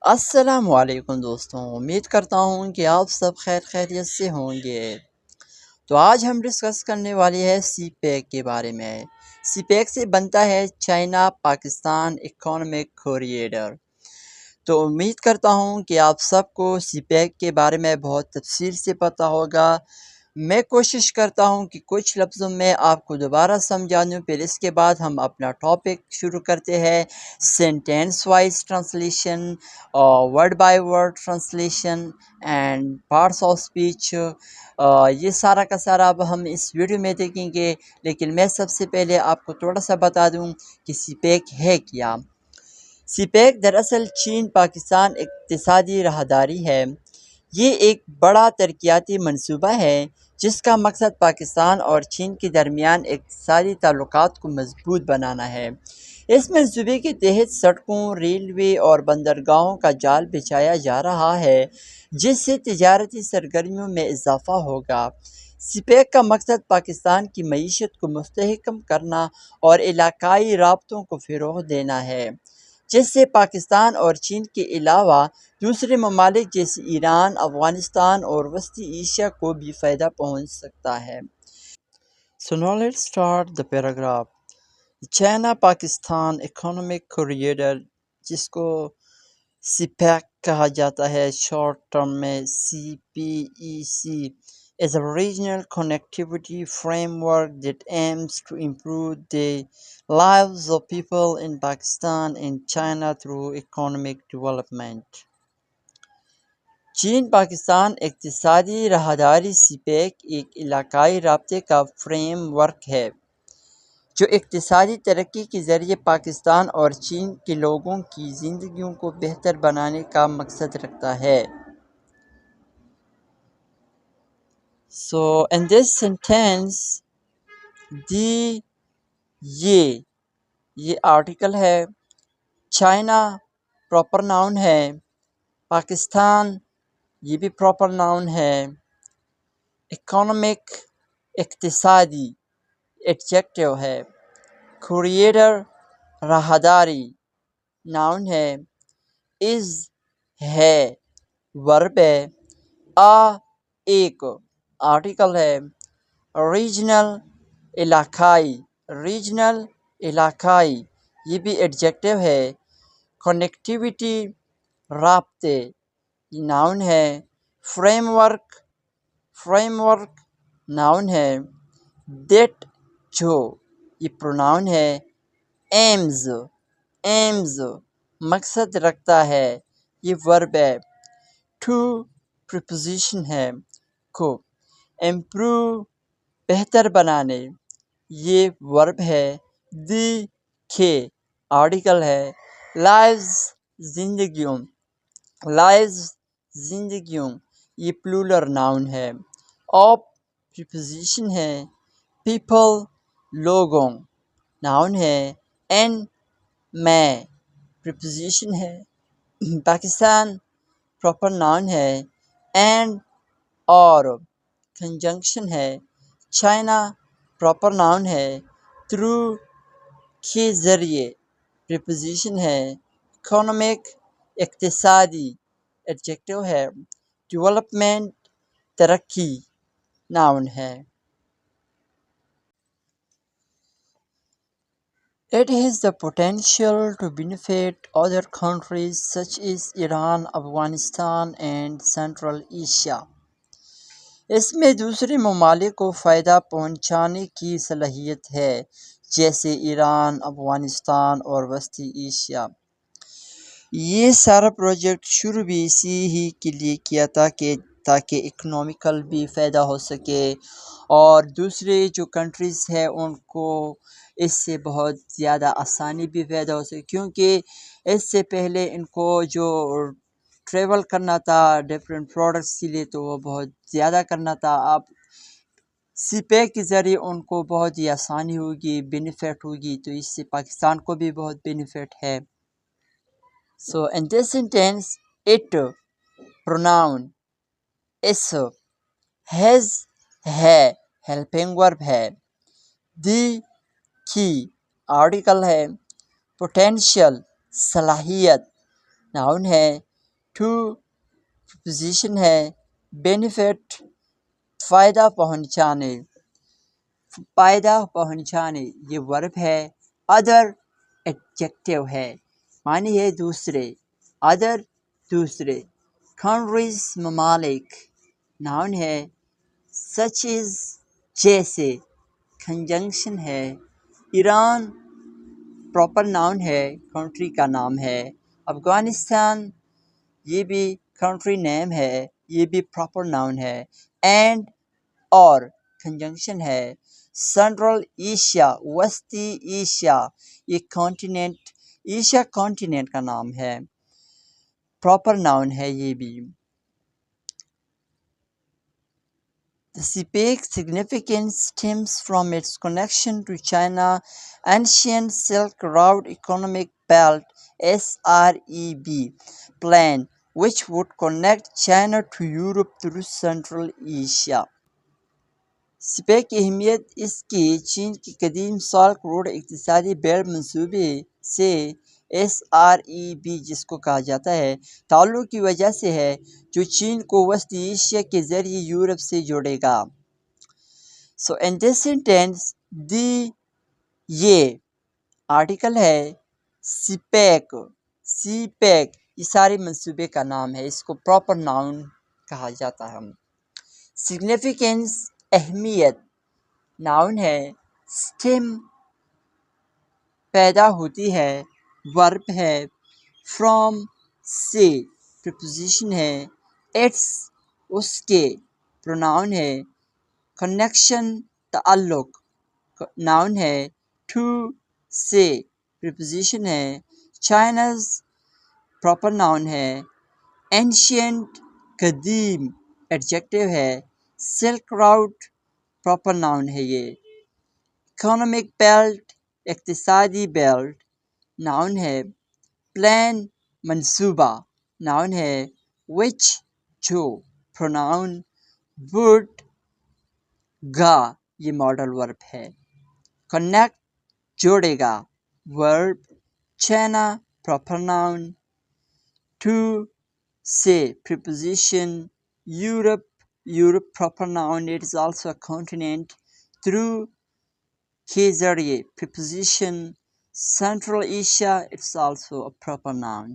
السلام علیکم دوستوں، امید کرتا ہوں کہ آپ سب خیریت سے ہوں گے۔ تو آج ہم ڈسکس کرنے والے ہیں سی پیک کے بارے میں۔ سی پیک سے بنتا ہے چائنا پاکستان اکنامک کوریڈور۔ تو امید کرتا ہوں کہ آپ سب کو سی پیک کے بارے میں بہت تفصیل سے پتہ ہوگا۔ میں کوشش کرتا ہوں کہ کچھ لفظوں میں آپ کو دوبارہ سمجھا دوں، پھر اس کے بعد ہم اپنا ٹاپک شروع کرتے ہیں۔ Sentence wise translation, word by word translation and parts of speech, یہ سارا کا سارا اب ہم اس ویڈیو میں دیکھیں گے۔ لیکن میں سب سے پہلے آپ کو تھوڑا سا بتا دوں کہ سی پیک ہے کیا۔ سی پیک دراصل چین پاکستان اقتصادی راہداری ہے۔ یہ ایک بڑا ترقیاتی منصوبہ ہے جس کا مقصد پاکستان اور چین کے درمیان اقتصادی تعلقات کو مضبوط بنانا ہے۔ اس منصوبے کے تحت سڑکوں، ریلوے اور بندرگاہوں کا جال بچھایا جا رہا ہے جس سے تجارتی سرگرمیوں میں اضافہ ہوگا۔ سی پیک کا مقصد پاکستان کی معیشت کو مستحکم کرنا اور علاقائی رابطوں کو فروغ دینا ہے، جس سے پاکستان اور چین کے علاوہ دوسرے ممالک جیسے ایران، افغانستان اور وسطی ایشیا کو بھی فائدہ پہنچ سکتا ہے۔ So now let's start the paragraph. China Pakistan economic corridor, جس کو سی پیک کہا جاتا ہے شارٹ ٹرم میں CPEC، is a regional connectivity framework that aims to improve the lives of people in Pakistan and China through economic development. چین پاکستان اقتصادی راہداری سی pack ایک علاقائی رابطے کا فریم ورک ہے جو اقتصادی ترقی کے ذریعے پاکستان اور چین کے لوگوں کی زندگیوں کو بہتر بنانے کا مقصد رکھتا ہے۔ So in this sentence یہ آرٹیکل ہے، چائنا پراپر ناؤن ہے، پاکستان یہ بھی پراپر ناؤن ہے، اکنامک اقتصادی ایڈجیکٹیو ہے، کوریڈور راہداری ناؤن ہے، از ہے ورب ہے، ایک آرٹیکل ہے، ریجنل علاقائی یہ بھی ایڈجیکٹیو ہے، کنیکٹیوٹی رابطے یہ ناؤن ہے، فریم ورک ناؤن ہے، دیٹ جو یہ پروناؤن ہے، ایمز مقصد رکھتا ہے یہ ورب ہے، ٹو پریپوزیشن ہے، کو امپروو بہتر بنانے یہ ورب ہے، دی آرٹیکل ہے، لائفز زندگیوں یہ پلورل ناؤن ہے، آف پریپوزیشن ہے، پیپل لوگوں ناؤن ہے، میں پریپوزیشن ہے، پاکستان پراپر ناؤن ہے، اینڈ اور کنجنکشن ہے، چائنا پراپر ناؤن ہے، تھرو کے ذریعے پریپوزیشن ہے، اکنامک اقتصادی ایڈجیکٹیو ہے، ڈیولپمنٹ ترقی ناؤن ہے۔ It has the potential to benefit other countries such as Iran, Afghanistan and Central Asia. اس میں دوسرے ممالک کو فائدہ پہنچانے کی صلاحیت ہے جیسے ایران، افغانستان اور وسطی ایشیا۔ یہ سارا پروجیکٹ شروع بھی اسی ہی کے لیے کیا تاکہ اکنامیکل بھی فائدہ ہو سکے اور دوسرے جو کنٹریز ہیں ان کو اس سے بہت زیادہ آسانی بھی پیدا ہو سکے، کیونکہ اس سے پہلے ان کو جو ٹریول کرنا تھا ڈفرینٹ پروڈکٹس کے لیے تو وہ بہت زیادہ کرنا تھا۔ اب سی پیک کے ذریعے ان کو بہت ہی آسانی ہوگی، بینیفٹ ہوگی، تو اس سے پاکستان کو بھی بہت بینیفٹ ہے۔ So in this sentence it pronoun is has ہے helping verb ہے، the کی آرٹیکل ہے، potential صلاحیت ناؤن ہے، to preposition ہے benefit فائدہ پہنچانے، فائدہ پہنچانے یہ ورب ہے. ادر ایڈجیکٹیو ہے، معنی ہے دوسرے، ادر دوسرے. کنٹریز ممالک ناؤن ہے. سچ از جیسے، کنجنکشن ہے. ایران پراپر ناؤن ہے، کنٹری کا نام ہے. افغانستان یہ بھی کنٹری نیم ہے، یہ بھی پراپر ناؤن ہے. اینڈ اور کنجنکشن ہے. سنٹرل ایشیا وسطی ایشیا یہ کانٹیننٹ، ایشیا کانٹیننٹ کا نام ہے، پراپر ناؤن ہے یہ بھی. The Sepik significance stems from its connection to China ancient Silk Road Economic Belt (SREB) plan, which would connect China to Europe through Central Asia. Speak کی اہمیت اس کی چین کی قدیم سالک روڈ اقتصادی بیلٹ منصوبے سے SREB جس کو کہا جاتا ہے تعلق کی وجہ سے ہے، جو چین کو وسطی ایشیا کے ذریعے یورپ سے جوڑے گا. So in this sentence یہ آرٹیکل ہے سپیک. سپیک یہ سارے منصوبے کا نام ہے، اس کو پراپر ناؤن کہا جاتا ہے. سگنیفیکنس اہمیت ناؤن ہے. سٹیم پیدا ہوتی ہے، ورب ہے. فرام سے پریپوزیشن ہے. اٹس اس کے، پروناؤن ہے. کنیکشن تعلق، ناؤن ہے. ٹو سے پریپوزیشن ہے. چائناز پراپر ناؤن ہے. اینشینٹ قدیم ایڈجیکٹیو ہے. سلک راؤٹ پراپر ناؤن ہے یہ. اکنامک بیلٹ اقتصادی بیلٹ ناؤن ہے. پلان منصوبہ ناؤن ہے. وچ جو، پروناؤن. وڈ گا یہ ماڈل ورب ہے. کنیکٹ جوڑے گا، verb. China proper noun. To سے preposition. Europe proper noun, it is also a continent. Through کے ذریعے preposition. Central Asia, it's also a proper noun.